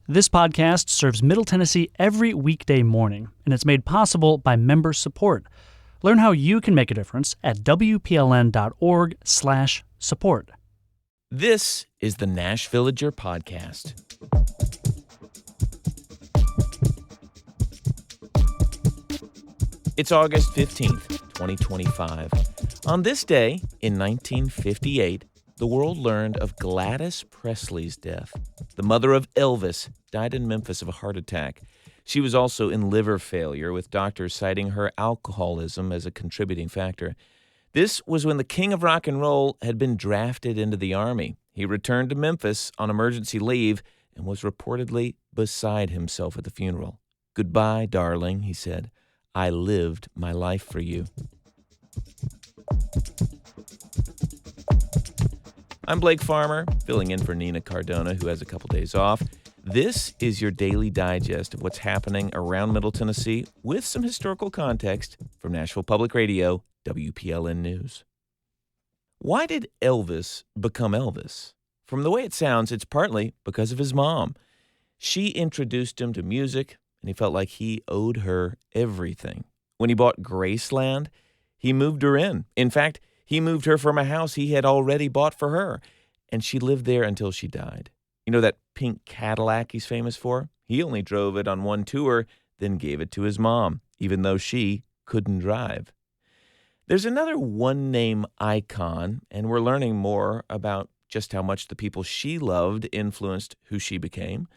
This podcast serves Middle Tennessee every weekday morning, and it's made possible by member support. Learn how you can make a difference at WPLN.org/support. This is the Nashvillager Podcast. It's August 15th, 2025. On this day, in 1958, the world learned of Gladys Presley's death. The mother of Elvis died in Memphis of a heart attack. She was also in liver failure, with doctors citing her alcoholism as a contributing factor. This was when the king of rock and roll had been drafted into the Army. He returned to Memphis on emergency leave and was reportedly beside himself at the funeral. "Goodbye, darling," he said. "I lived my life for you." I'm Blake Farmer, filling in for Nina Cardona, who has a couple days off. This is your daily digest of what's happening around Middle Tennessee with some historical context from Nashville Public Radio, WPLN News. Why did Elvis become Elvis? From the way it sounds, it's partly because of his mom. She introduced him to music, and he felt like he owed her everything. When he bought Graceland, he moved her in. In fact, he moved her from a house he had already bought for her, and she lived there until she died. You know that pink Cadillac he's famous for? He only drove it on one tour, then gave it to his mom, even though she couldn't drive. There's another one-name icon, and we're learning more about just how much the people she loved influenced who she became.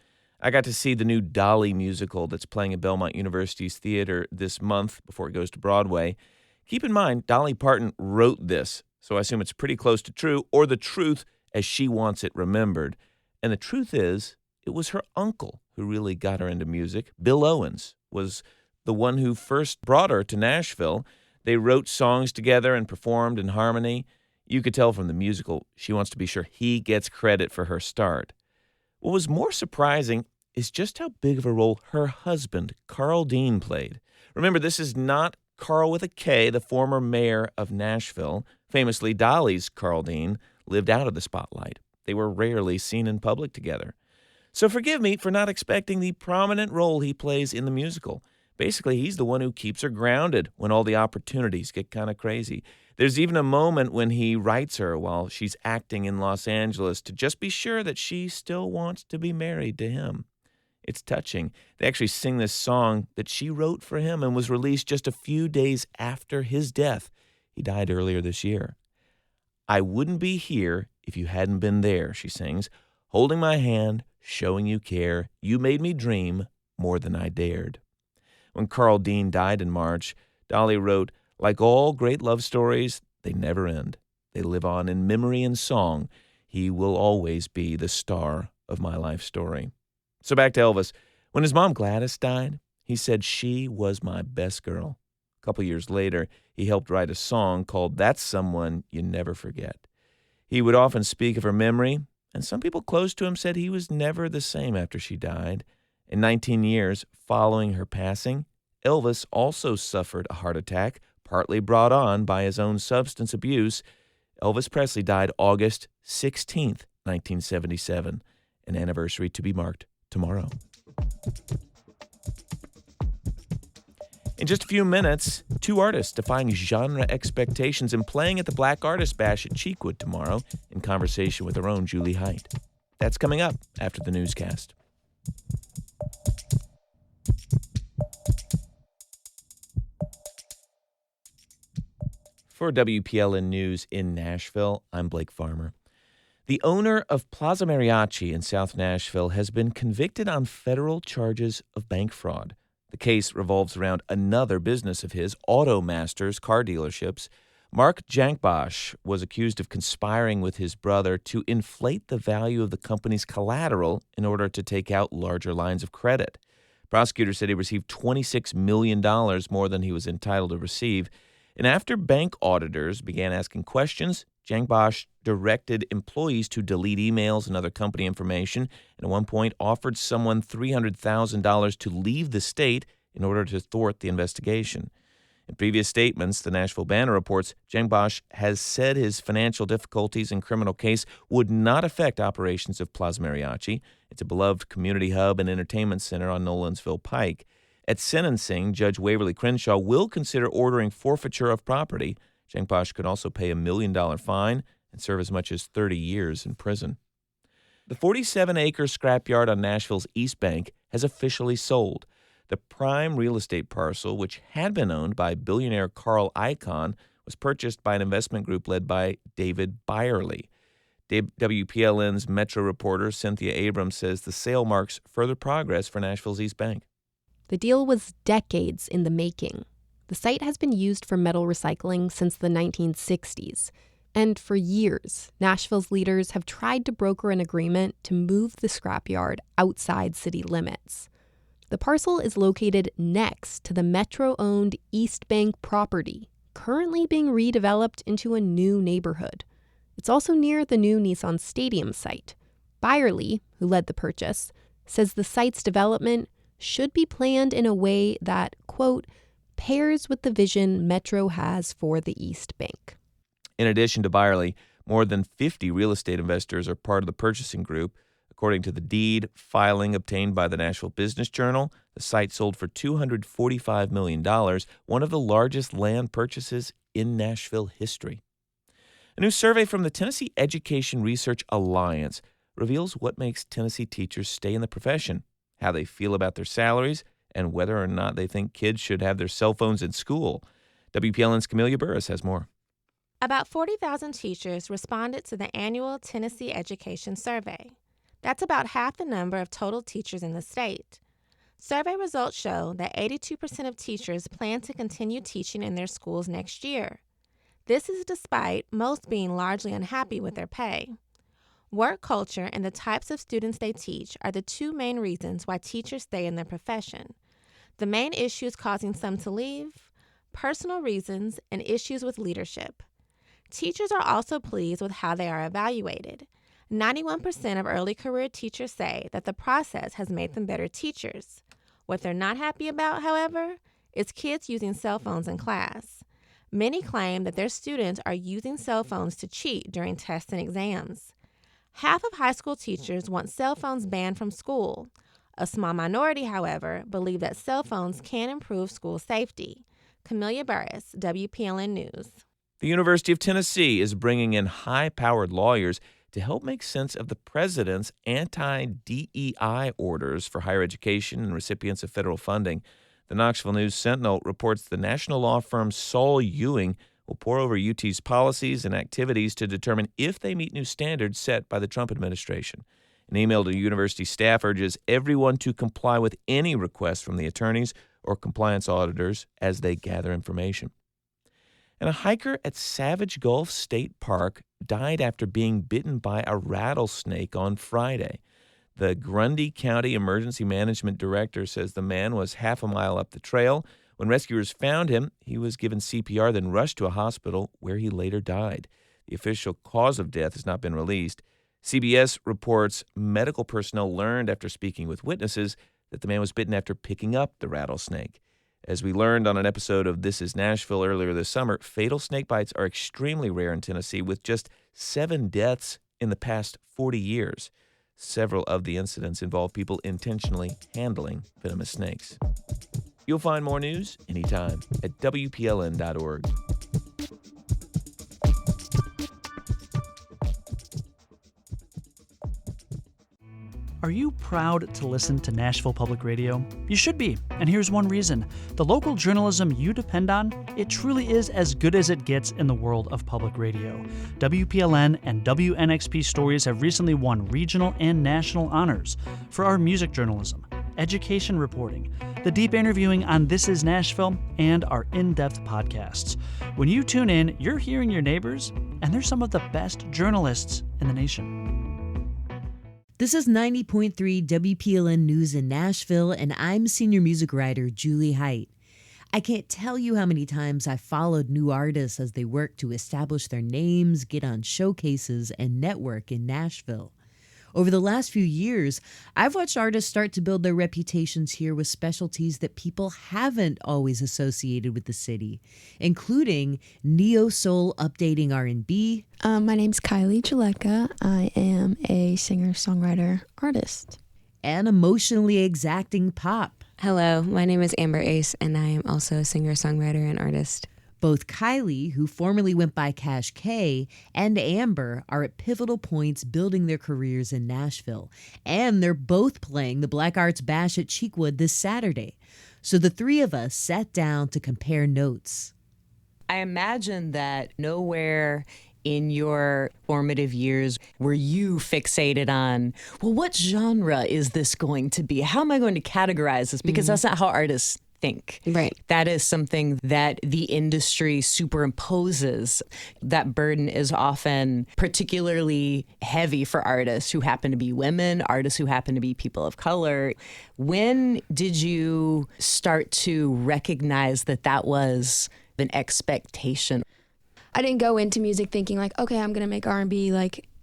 I got to see the new Dolly musical that's playing at Belmont University's theater this month before it goes to Broadway. Keep in mind, Dolly Parton wrote this, so I assume it's pretty close to true, or the truth as she wants it remembered. And the truth is, it was her uncle who really got her into music. Bill Owens was the one who first brought her to Nashville. They wrote songs together and performed in harmony. You could tell from the musical she wants to be sure he gets credit for her start. What was more surprising is just how big of a role her husband, Carl Dean, played. Remember, this is not Carl with a K, the former mayor of Nashville. Famously, Dolly's Carl Dean lived out of the spotlight. They were rarely seen in public together. So forgive me for not expecting the prominent role he plays in the musical. Basically, he's the one who keeps her grounded when all the opportunities get kind of crazy. There's even a moment when he writes her while she's acting in Los Angeles to just be sure that she still wants to be married to him. It's touching. They actually sing this song that she wrote for him and was released just a few days after his death. He died earlier this year. "I wouldn't be here if you hadn't been there," she sings, "holding my hand, showing you care. You made me dream more than I dared." When Carl Dean died in March, Dolly wrote, "Like all great love stories, they never end. They live on in memory and song. He will always be the star of my life story." So back to Elvis. When his mom Gladys died, he said she was my best girl. A couple years later, he helped write a song called "That's Someone You Never Forget." He would often speak of her memory, and some people close to him said he was never the same after she died. In 19 years following her passing, Elvis also suffered a heart attack, partly brought on by his own substance abuse. Elvis Presley died August 16th, 1977, an anniversary to be marked tomorrow. In just a few minutes, two artists defying genre expectations and playing at the Black Artist Bash at Cheekwood tomorrow in conversation with our own Julie Height. That's coming up after the newscast. For WPLN News in Nashville, I'm Blake Farmer. The owner of Plaza Mariachi in South Nashville has been convicted on federal charges of bank fraud. The case revolves around another business of his, Auto Masters car dealerships. Mark Jankbosch was accused of conspiring with his brother to inflate the value of the company's collateral in order to take out larger lines of credit. Prosecutors said he received $26 million more than he was entitled to receive. And after bank auditors began asking questions, Jankbosch directed employees to delete emails and other company information, and at one point offered someone $300,000 to leave the state in order to thwart the investigation. In previous statements, the Nashville Banner reports Linebaugh has said his financial difficulties and criminal case would not affect operations of Plaza Mariachi. It's a beloved community hub and entertainment center on Nolensville Pike. At sentencing, Judge Waverly Crenshaw will consider ordering forfeiture of property. Linebaugh could also pay $1 million fine and serve as much as 30 years in prison. The 47-acre scrapyard on Nashville's East Bank has officially sold. The prime real estate parcel, which had been owned by billionaire Carl Icahn, was purchased by an investment group led by David Byerly. WPLN's Metro reporter Cynthia Abrams says the sale marks further progress for Nashville's East Bank. The deal was decades in the making. The site has been used for metal recycling since the 1960s. And for years, Nashville's leaders have tried to broker an agreement to move the scrapyard outside city limits. The parcel is located next to the Metro-owned East Bank property, currently being redeveloped into a new neighborhood. It's also near the new Nissan Stadium site. Byerly, who led the purchase, says the site's development should be planned in a way that, quote, pairs with the vision Metro has for the East Bank. In addition to Byerly, more than 50 real estate investors are part of the purchasing group. According to the deed filing obtained by the Nashville Business Journal, the site sold for $245 million, one of the largest land purchases in Nashville history. A new survey from the Tennessee Education Research Alliance reveals what makes Tennessee teachers stay in the profession, how they feel about their salaries, and whether or not they think kids should have their cell phones in school. WPLN's Camelia Burris has more. About 40,000 teachers responded to the annual Tennessee Education Survey. That's about half the number of total teachers in the state. Survey results show that 82% of teachers plan to continue teaching in their schools next year. This is despite most being largely unhappy with their pay. Work culture and the types of students they teach are the two main reasons why teachers stay in their profession. The main issues causing some to leave: personal reasons and issues with leadership. Teachers are also pleased with how they are evaluated. 91% of early career teachers say that the process has made them better teachers. What they're not happy about, however, is kids using cell phones in class. Many claim that their students are using cell phones to cheat during tests and exams. Half of high school teachers want cell phones banned from school. A small minority, however, believe that cell phones can improve school safety. Camelia Burris, WPLN News. The University of Tennessee is bringing in high-powered lawyers to help make sense of the president's anti-DEI orders for higher education and recipients of federal funding. The Knoxville News-Sentinel reports the national law firm Saul Ewing will pore over UT's policies and activities to determine if they meet new standards set by the Trump administration. An email to university staff urges everyone to comply with any request from the attorneys or compliance auditors as they gather information. And a hiker at Savage Gulf State Park died after being bitten by a rattlesnake on Friday. The Grundy County Emergency Management Director says the man was half a mile up the trail. When rescuers found him, he was given CPR, then rushed to a hospital where he later died. The official cause of death has not been released. CBS reports medical personnel learned after speaking with witnesses that the man was bitten after picking up the rattlesnake. As we learned on an episode of This Is Nashville earlier this summer, fatal snake bites are extremely rare in Tennessee, with just 7 deaths in the past 40 years. Several of the incidents involve people intentionally handling venomous snakes. You'll find more news anytime at WPLN.org. Are you proud to listen to Nashville Public Radio? You should be, and here's one reason. The local journalism you depend on, it truly is as good as it gets in the world of public radio. WPLN and WNXP stories have recently won regional and national honors for our music journalism, education reporting, the deep interviewing on This Is Nashville, and our in-depth podcasts. When you tune in, you're hearing your neighbors, and they're some of the best journalists in the nation. This is 90.3 WPLN News in Nashville, and I'm senior music writer Julie Height. I can't tell you how many times I've followed new artists as they work to establish their names, get on showcases, and network in Nashville. Over the last few years, I've watched artists start to build their reputations here with specialties that people haven't always associated with the city, including neo-soul updating R&B. My name's Kylie Jaleka. I am a singer-songwriter artist. And emotionally exacting pop. Hello, my name is Amber Ace, and I am also a singer-songwriter and artist. Both Kylie, who formerly went by Cash K, and Amber are at pivotal points building their careers in Nashville. And they're both playing the Black Arts Bash at Cheekwood this Saturday. So the three of us sat down to compare notes. I imagine that nowhere in your formative years were you fixated on, well, what genre is this going to be? How am I going to categorize this? Because that's not how artists think. Right. That is something that the industry superimposes. That burden is often particularly heavy for artists who happen to be women, artists who happen to be people of color. When did you start to recognize that that was an expectation? I didn't go into music thinking like, okay, I'm going to make R&B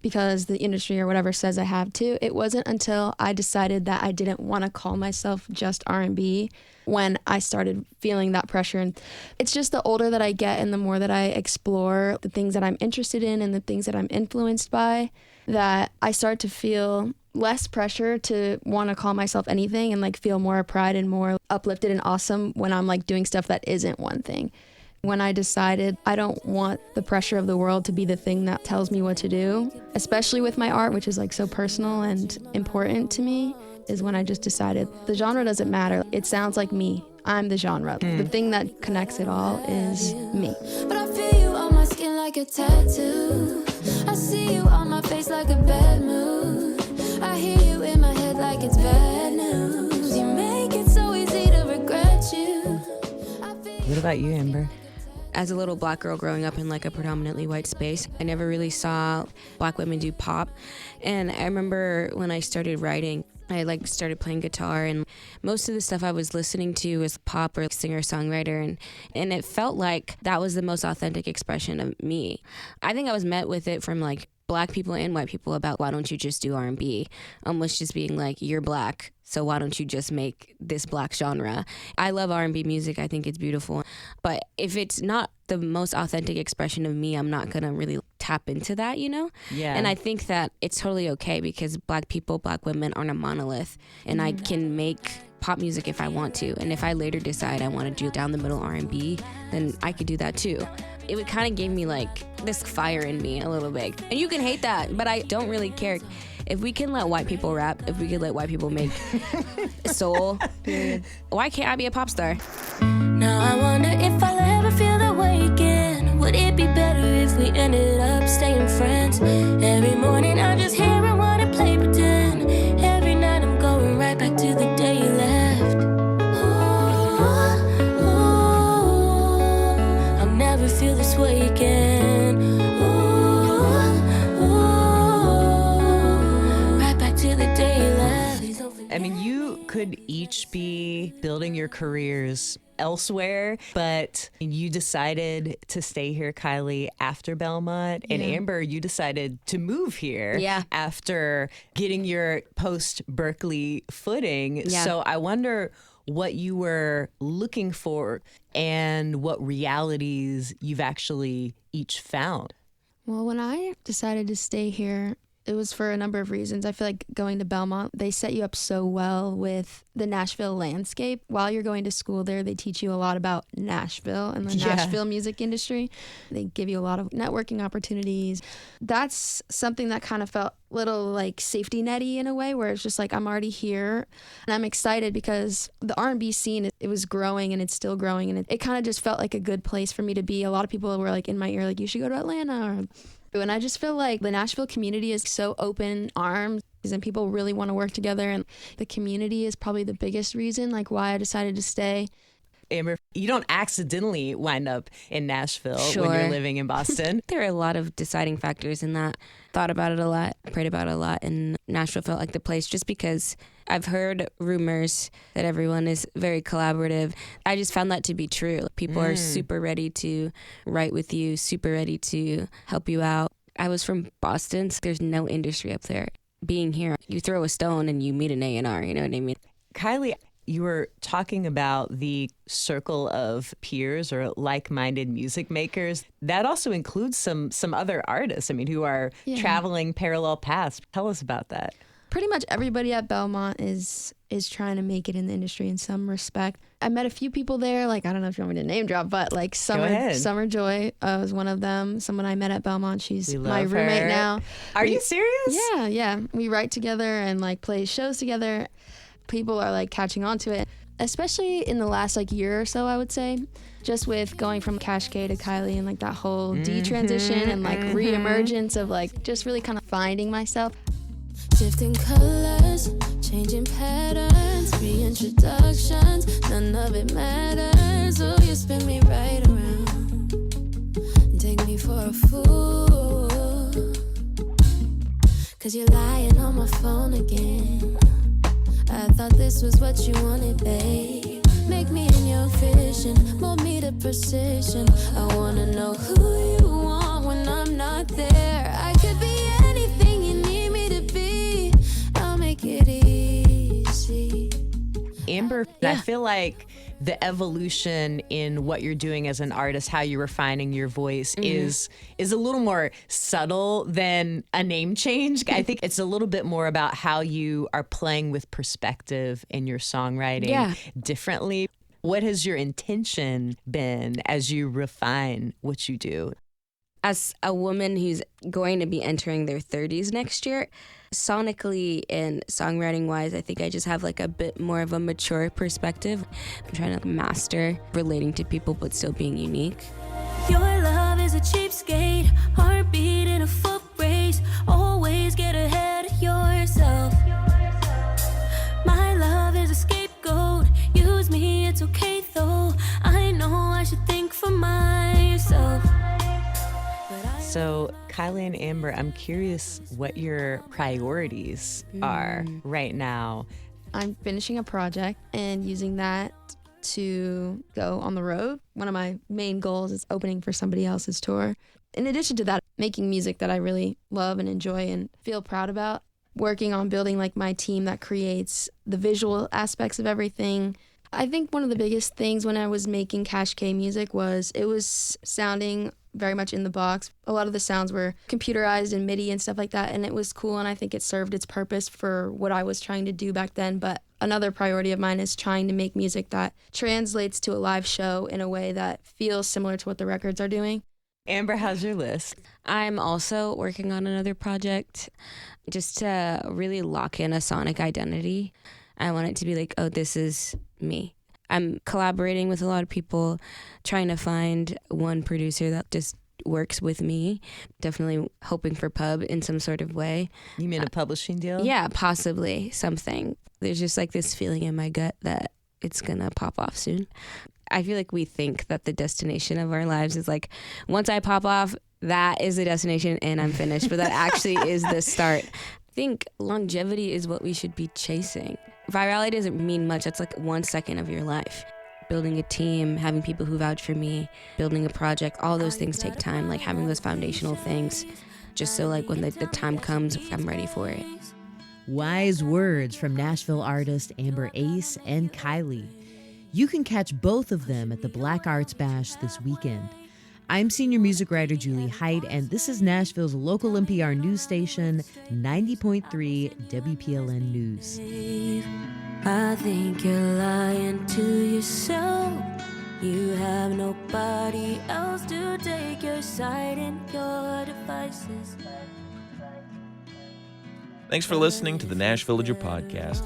because the industry or whatever says I have to. It wasn't until I decided that I didn't want to call myself just R&B when I started feeling that pressure. And it's just the older that I get and the more that I explore the things that I'm interested in and the things that I'm influenced by, that I start to feel less pressure to want to call myself anything and like feel more pride and more uplifted and awesome when I'm like doing stuff that isn't one thing. When I decided I don't want the pressure of the world to be the thing that tells me what to do, especially with my art, which is like so personal and important to me, is when I just decided the genre doesn't matter. It sounds like me. I'm the genre. The thing that connects it all is me. But I feel you on my skin like a tattoo. I see you on my face like a bad mood. I hear you in my head like it's bad news. You make it so easy to regret you. What about you, Amber? As a little black girl growing up in like a predominantly white space, I never really saw black women do pop. And I remember when I started writing, I like started playing guitar, and most of the stuff I was listening to was pop or singer-songwriter, and it felt like that was the most authentic expression of me. I think I was met with it from like black people and white people about, why don't you just do R&B? Almost just being like, you're black, so why don't you just make this black genre? I love R&B music. I think it's beautiful. But if it's not the most authentic expression of me, I'm not going to really tap into that, you know? Yeah. And I think that it's totally okay because black people, black women aren't a monolith. And I can make pop music if I want to. And if I later decide I want to do down the middle R&B, then I could do that too. It would kind of give me like this fire in me a little bit. And you can hate that, but I don't really care. If we can let white people rap, if we could let white people make soul, period, why can't I be a pop star? Now I wonder if I'll ever feel that way again. Would it be better if we ended up staying friends? Every morning I just hear and wanna play pretend. Every night I'm going right back to the day you left. Ooh, I'll never feel this way again. Right back to the day you left. I mean, you could each be building your careers elsewhere, but you decided to stay here, Kylie, after Belmont. And Amber, you decided to move here after getting your post-Berkeley footing. Yeah. So I wonder what you were looking for and what realities you've actually each found. Well, when I decided to stay here, it was for a number of reasons. I feel like going to Belmont, they set you up so well with the Nashville landscape. While you're going to school there, they teach you a lot about Nashville and the Nashville music industry. They give you a lot of networking opportunities. That's something that kind of felt a little like safety netty in a way, where it's just like, I'm already here. And I'm excited because the R&B scene, it was growing and it's still growing. And it kind of just felt like a good place for me to be. A lot of people were like in my ear, like, you should go to Atlanta. And I just feel like the Nashville community is so open arms and people really want to work together. And the community is probably the biggest reason like why I decided to stay. Amber, you don't accidentally wind up in Nashville Sure. when you're living in Boston. There are a lot of deciding factors in that. Thought about it a lot, prayed about it a lot, and Nashville felt like the place just because I've heard rumors that everyone is very collaborative. I just found that to be true. People are super ready to write with you, super ready to help you out. I was from Boston, so there's no industry up there. being here, you throw a stone and you meet an A&R, you know what I mean? Kylie, you were talking about the circle of peers or like-minded music makers. That also includes some other artists, who are traveling parallel paths. Tell us about that. Pretty much everybody at Belmont is trying to make it in the industry in some respect. I met a few people there, I don't know if you want me to name drop, but Summer Joy was one of them. Someone I met at Belmont. She's my roommate now. Are you serious? Yeah. We write together and play shows together. People are catching on to it, especially in the last year or so, I would say, just with going from Cash K to Kylie and that whole detransition and reemergence of just really kind of finding myself. Shifting colors, changing patterns, reintroductions, none of it matters. Oh, you spin me right around, take me for a fool, 'cause you're lying on my phone again. I thought this was what you wanted, babe. Make me in your vision, mold me to precision. I wanna know who you want when I'm not there. I could be anything you need me to be. I'll make it easy. Amber, I feel like the evolution in what you're doing as an artist, how you're refining your voice is a little more subtle than a name change. I think it's a little bit more about how you are playing with perspective in your songwriting differently. What has your intention been as you refine what you do? As a woman who's going to be entering their 30s next year, sonically and songwriting-wise, I think I just have a bit more of a mature perspective. I'm trying to master relating to people but still being unique. Your love is a cheapskate, heartbeat in a foot race. Always get ahead of yourself. My love is a scapegoat. Use me, it's okay though. I know I should think for myself. So, Kylie and Amber, I'm curious what your priorities are right now. I'm finishing a project and using that to go on the road. One of my main goals is opening for somebody else's tour. In addition to that, making music that I really love and enjoy and feel proud about. Working on building my team that creates the visual aspects of everything. I think one of the biggest things when I was making Cash K music was it was sounding very much in the box. A lot of the sounds were computerized and MIDI and stuff like that, and it was cool, and I think it served its purpose for what I was trying to do back then. But another priority of mine is trying to make music that translates to a live show in a way that feels similar to what the records are doing. Amber, how's your list? I'm also working on another project just to really lock in a sonic identity. I want it to be oh, this is me. I'm collaborating with a lot of people, trying to find one producer that just works with me. Definitely hoping for pub in some sort of way. You mean a publishing deal? Yeah, possibly something. There's just this feeling in my gut that it's gonna pop off soon. I feel we think that the destination of our lives is once I pop off, that is the destination and I'm finished. But that actually is the start. I think longevity is what we should be chasing. Virality doesn't mean much. It's 1 second of your life. Building a team, having people who vouch for me, building a project, all those things take time, having those foundational things, just so when the time comes, I'm ready for it. Wise words from Nashville artist Amber Ace and Kylie. You can catch both of them at the Black Arts Bash this weekend. I'm senior music writer Julie Height, and this is Nashville's local NPR news station, 90.3 WPLN News. I think you're lying to yourself. You have nobody else to take your side in your devices. Thanks for listening to the Nashvillager podcast.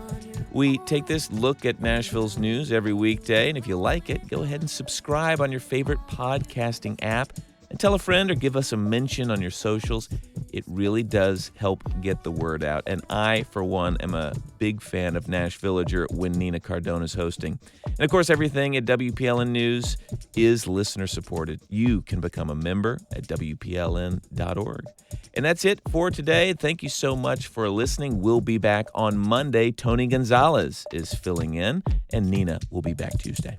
We take this look at Nashville's news every weekday, and if you like it, go ahead and subscribe on your favorite podcasting app and tell a friend or give us a mention on your socials. It really does help get the word out. And I, for one, am a big fan of Nashvillager when Nina Cardona is hosting. And of course, everything at WPLN News is listener supported. You can become a member at WPLN.org. And that's it for today. Thank you so much for listening. We'll be back on Monday. Tony Gonzalez is filling in, and Nina will be back Tuesday.